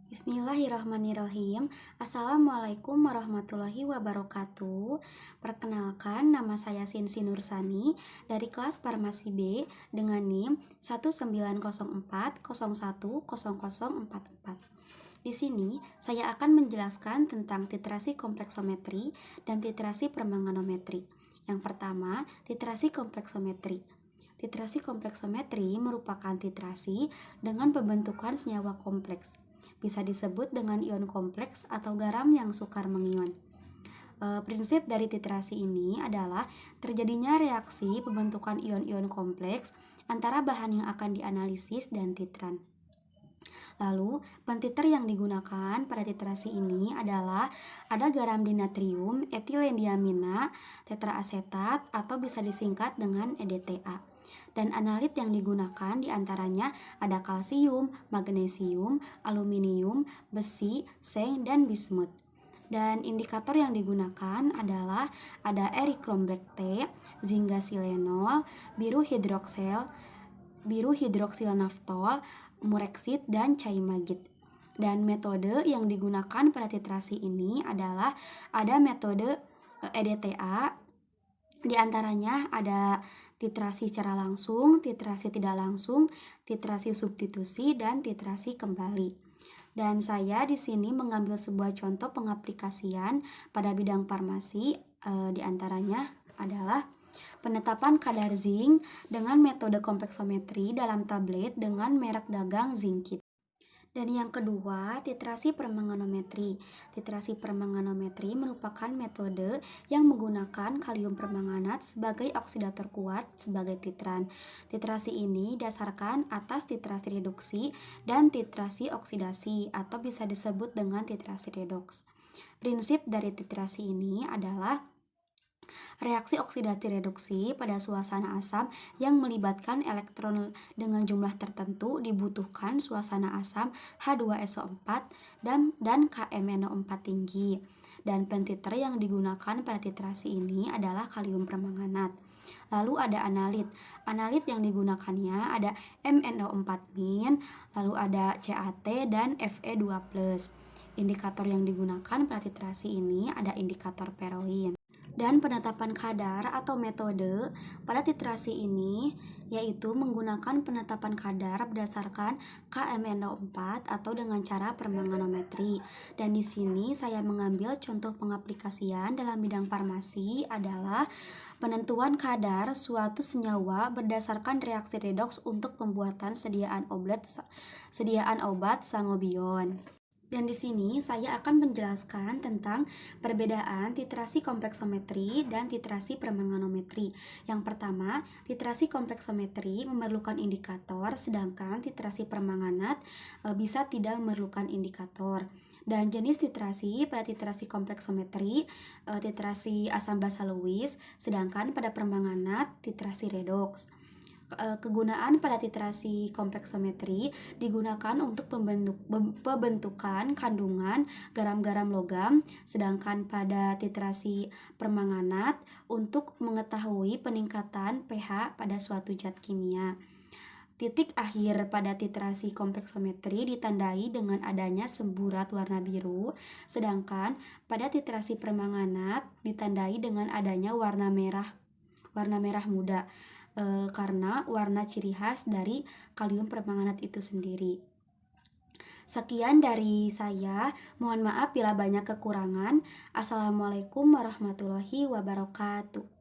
Bismillahirrahmanirrahim. Assalamualaikum warahmatullahi wabarakatuh. Perkenalkan, nama saya Sinsi Nursani dari kelas Farmasi B dengan NIM 1904010044. Di sini saya akan menjelaskan tentang titrasi kompleksometri dan titrasi permanganometri. Yang pertama, titrasi kompleksometri. Titrasi kompleksometri merupakan titrasi dengan pembentukan senyawa kompleks. Bisa disebut dengan ion kompleks atau garam yang sukar mengion. Prinsip dari titrasi ini adalah terjadinya reaksi pembentukan ion-ion kompleks antara bahan yang akan dianalisis dan titran. Lalu, pentiter yang digunakan pada titrasi ini adalah ada garam dinatrium, etilendiamina, tetraasetat atau bisa disingkat dengan EDTA. Dan analit yang digunakan diantaranya ada kalsium, magnesium, aluminium, besi, seng, dan bismut. Dan indikator yang digunakan adalah ada erikrom black T, zingasileenol, biru hidroksil naftol, mureksid, dan caimagid. Dan metode yang digunakan pada titrasi ini adalah ada metode EDTA, diantaranya ada titrasi secara langsung, titrasi tidak langsung, titrasi substitusi, dan titrasi kembali. Dan saya di sini mengambil sebuah contoh pengaplikasian pada bidang farmasi, diantaranya adalah penetapan kadar zinc dengan metode kompleksometri dalam tablet dengan merek dagang Zinkit. Dan yang kedua, titrasi permanganometri. Titrasi permanganometri merupakan metode yang menggunakan kalium permanganat sebagai oksidator kuat sebagai titran. Titrasi ini dasarkan atas titrasi reduksi dan titrasi oksidasi atau bisa disebut dengan titrasi redoks. Prinsip dari titrasi ini adalah reaksi oksidasi reduksi pada suasana asam yang melibatkan elektron dengan jumlah tertentu dibutuhkan suasana asam H2SO4 dan KMnO4 tinggi. Dan pentiter yang digunakan pada titrasi ini adalah kalium permanganat. Lalu ada analit. Analit yang digunakannya ada MnO4-, lalu ada CaT dan Fe2+. Indikator yang digunakan pada titrasi ini ada indikator Peroin. Dan penetapan kadar atau metode pada titrasi ini yaitu menggunakan penetapan kadar berdasarkan KMnO4 atau dengan cara permanganometri. Dan di sini saya mengambil contoh pengaplikasian dalam bidang farmasi adalah penentuan kadar suatu senyawa berdasarkan reaksi redoks untuk pembuatan sediaan obat sangobion. Dan di sini saya akan menjelaskan tentang perbedaan titrasi kompleksometri dan titrasi permanganometri. Yang pertama, titrasi kompleksometri memerlukan indikator, sedangkan titrasi permanganat bisa tidak memerlukan indikator. Dan jenis titrasi pada titrasi kompleksometri, titrasi asam basa Lewis, sedangkan pada permanganat titrasi redoks. Kegunaan pada titrasi kompleksometri digunakan untuk pembentukan kandungan garam-garam logam, sedangkan pada titrasi permanganat untuk mengetahui peningkatan pH pada suatu zat kimia. Titik akhir pada titrasi kompleksometri ditandai dengan adanya semburat warna biru, sedangkan pada titrasi permanganat ditandai dengan adanya warna merah muda. Karena warna ciri khas dari kalium permanganat itu sendiri. Sekian dari saya, mohon maaf bila banyak kekurangan. Assalamualaikum warahmatullahi wabarakatuh.